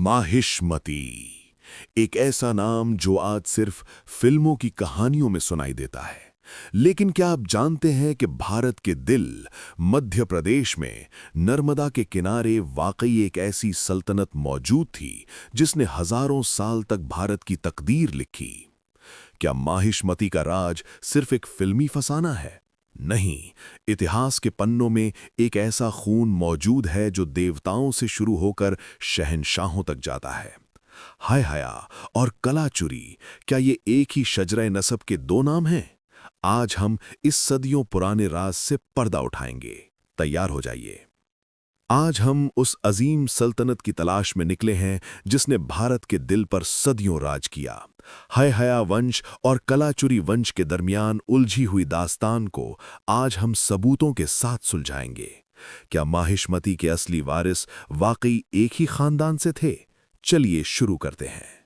माहिष्मती, एक ऐसा नाम जो आज सिर्फ फिल्मों की कहानियों में सुनाई देता है। लेकिन क्या आप जानते हैं कि भारत के दिल मध्य प्रदेश में नर्मदा के किनारे वाकई एक ऐसी सल्तनत मौजूद थी जिसने हजारों साल तक भारत की तकदीर लिखी। क्या माहिष्मती का राज सिर्फ एक फिल्मी फसाना है? नहीं, इतिहास के पन्नों में एक ऐसा खून मौजूद है जो देवताओं से शुरू होकर शहंशाहों तक जाता है। हाय हया और कलाचुरी, क्या ये एक ही शजरे नसब के दो नाम हैं? आज हम इस सदियों पुराने राज से पर्दा उठाएंगे। तैयार हो जाइए। आज हम उस अजीम सल्तनत की तलाश में निकले हैं जिसने भारत के दिल पर सदियों राज किया। हाय हया वंश और कलाचुरी वंश के दरमियान उलझी हुई दास्तान को आज हम सबूतों के साथ सुलझाएंगे। क्या माहिष्मती के असली वारिस वाकई एक ही खानदान से थे? चलिए शुरू करते हैं।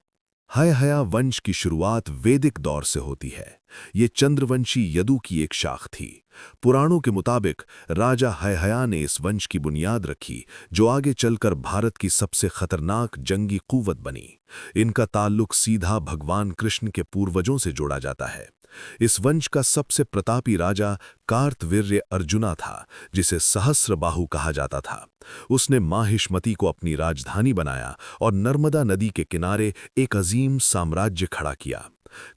हाय हया वंश की शुरुआत वैदिक दौर से होती है। ये चंद्रवंशी यदु की एक शाख थी। पुराणों के मुताबिक राजा हाय हया ने इस वंश की बुनियाद रखी जो आगे चलकर भारत की सबसे खतरनाक जंगी कुव्वत बनी। इनका ताल्लुक सीधा भगवान कृष्ण के पूर्वजों से जोड़ा जाता है। इस वंश का सबसे प्रतापी राजा कार्तवीर्य अर्जुना था, जिसे सहस्रबाहु कहा जाता था। उसने माहिष्मती को अपनी राजधानी बनाया और नर्मदा नदी के किनारे एक अजीम साम्राज्य खड़ा किया।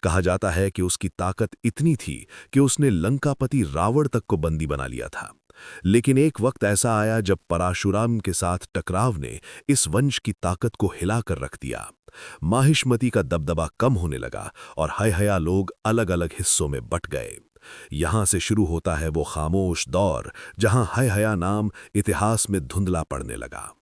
कहा जाता है कि उसकी ताकत इतनी थी कि उसने लंकापति रावण तक को बंदी बना लिया था। लेकिन एक वक्त ऐसा आया जब परशुराम के साथ टकराव ने इस वंश की ताकत को हिलाकर रख दिया। माहिष्मती का दबदबा कम होने लगा और हाय हया लोग अलग अलग हिस्सों में बट गए। यहां से शुरू होता है वो खामोश दौर जहां हाय हया नाम इतिहास में धुंधला पड़ने लगा।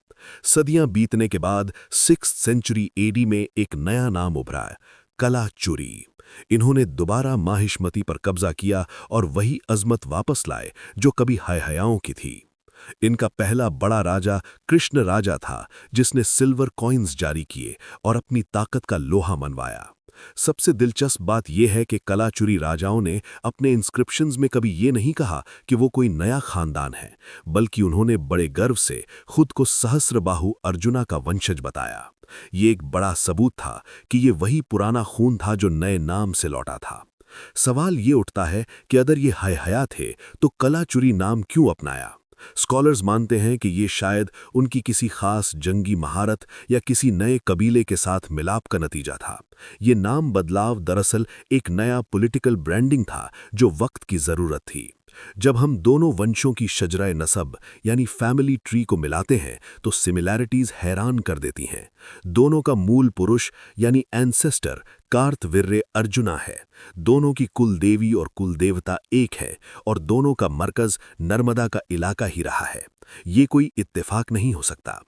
सदियां बीतने के बाद 6th सेंचुरी एडी में एक नया नाम उभरा, कलाचुरी। इन्होंने दोबारा माहिष्मती पर कब्जा किया और वही अजमत वापस लाए जो कभी हाय हयाओं की थी। इनका पहला बड़ा राजा कृष्ण राजा था, जिसने सिल्वर कॉइन्स जारी किए और अपनी ताकत का लोहा मनवाया। सबसे दिलचस्प बात यह है कि कलाचुरी राजाओं ने अपने इंस्क्रिप्शंस में कभी ये नहीं कहा कि वो कोई नया खानदान है, बल्कि उन्होंने बड़े गर्व से खुद को सहस्रबाहु अर्जुना का वंशज बताया। ये एक बड़ा सबूत था कि ये वही पुराना खून था जो नए नाम से लौटा था। सवाल ये उठता है कि अगर ये हाय हया थे तो कलाचुरी नाम क्यों अपनाया? स्कॉलर्स मानते हैं कि ये शायद उनकी किसी खास जंगी महारत या किसी नए कबीले के साथ मिलाप का नतीजा था। ये नाम बदलाव दरअसल एक नया पॉलिटिकल ब्रांडिंग था जो वक्त की जरूरत थी। जब हम दोनों वंशों की शजरा नसब यानी फैमिली ट्री को मिलाते हैं तो सिमिलैरिटीज हैरान कर देती हैं। दोनों का मूल पुरुष यानी एंसेस्टर कार्तवीर्य अर्जुना है। दोनों की कुल देवी और कुल देवता एक है और दोनों का मरकज नर्मदा का इलाका ही रहा है। ये कोई इत्तेफाक नहीं हो सकता।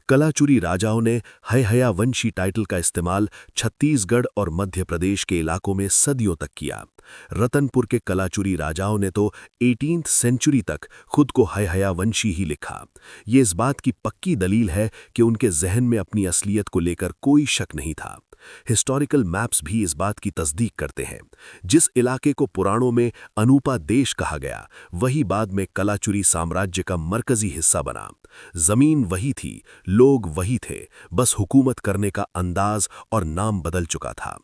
कलाचुरी राजाओं ने हाय हया वंशी टाइटल का इस्तेमाल छत्तीसगढ़ और मध्य प्रदेश के इलाकों में सदियों तक किया। रतनपुर के कलाचुरी राजाओं ने तो 18th सेंचुरी तक खुद को हाय हया वंशी ही लिखा। ये इस बात की पक्की दलील है कि उनके जहन में अपनी असलियत को लेकर कोई शक नहीं था। हिस्टोरिकल मैप्स भी इस बात की तस्दीक करते हैं। जिस इलाके को पुराणों में अनूपा देश कहा गया, वही बाद में कलाचुरी साम्राज्य का मरकजी हिस्सा बना। जमीन वही थी, लोग वही थे, बस हुकूमत करने का अंदाज और नाम बदल चुका था।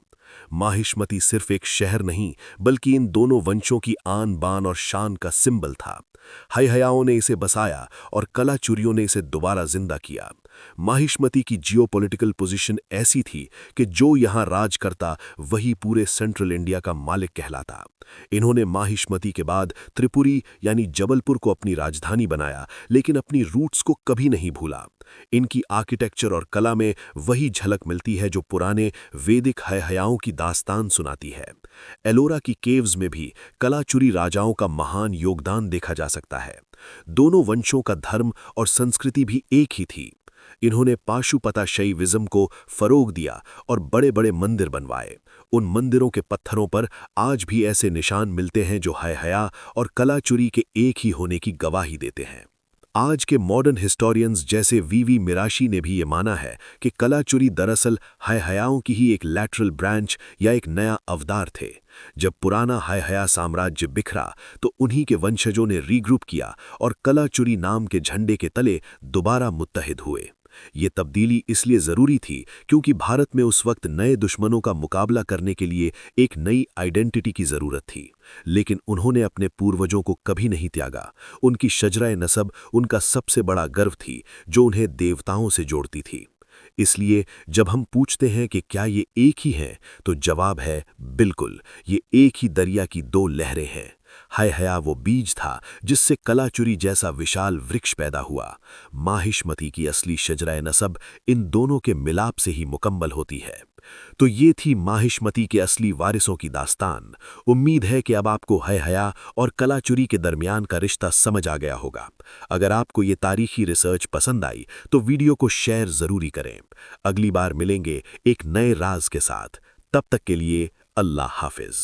माहिष्मती सिर्फ एक शहर नहीं, बल्कि इन दोनों वंशों की आन बान और शान का सिंबल था। हाय हयाओं ने इसे बसाया और कलाचुरियों ने इसे दोबारा जिंदा किया। माहिष्मती की जियोपॉलिटिकल पोजीशन ऐसी थी कि जो यहां राज करता वही पूरे सेंट्रल इंडिया का मालिक कहलाता। इन्होंने माहिष्मती के बाद त्रिपुरी यानी जबलपुर को अपनी राजधानी बनाया, लेकिन अपनी रूट्स को कभी नहीं भूला। इनकी आर्किटेक्चर और कला में वही झलक मिलती है जो पुराने वैदिक हाय हयाओं की दास्तान सुनाती है। एलोरा की केव्स में भी कलाचुरी राजाओं का महान योगदान देखा जा सकता है। दोनों वंशों का धर्म और संस्कृति भी एक ही थी। इन्होंने पाशुपता शैविज्म को फरोग दिया और बड़े बड़े मंदिर बनवाए। उन मंदिरों के पत्थरों पर आज भी ऐसे निशान मिलते हैं जो हाय हया और कलाचुरी के एक ही होने की गवाही देते हैं। आज के मॉडर्न हिस्टोरियंस जैसे वीवी मिराशी ने भी ये माना है कि कलाचुरी दरअसल हाय हयाओं की ही एक लैटरल ब्रांच या एक नया अवतार थे। जब पुराना हाय हया साम्राज्य बिखरा तो उन्हीं के वंशजों ने रीग्रुप किया और कलाचुरी नाम के झंडे के तले दोबारा मुत्तहिद हुए। ये तब्दीली इसलिए ज़रूरी थी क्योंकि भारत में उस वक्त नए दुश्मनों का मुकाबला करने के लिए एक नई आइडेंटिटी की ज़रूरत थी। लेकिन उन्होंने अपने पूर्वजों को कभी नहीं त्यागा। उनकी शजराए नसब उनका सबसे बड़ा गर्व थी, जो उन्हें देवताओं से जोड़ती थी। इसलिए जब हम पूछते हैं कि क्या ये एक ही हैं, तो जवाब है बिल्कुल, ये एक ही दरिया की दो लहरें हैं। हाय हया वो बीज था जिससे कलाचुरी जैसा विशाल वृक्ष पैदा हुआ। माहिष्मती की असली शजराए नसब इन दोनों के मिलाप से ही मुकम्मल होती है। तो ये थी माहिष्मती के असली वारिसों की दास्तान। उम्मीद है कि अब आपको हाय हया और कलाचुरी के दरमियान का रिश्ता समझ आ गया होगा। अगर आपको ये तारीखी रिसर्च पसंद आई तो वीडियो को शेयर ज़रूरी करें। अगली बार मिलेंगे एक नए राज के साथ। तब तक के लिए अल्लाह हाफिज।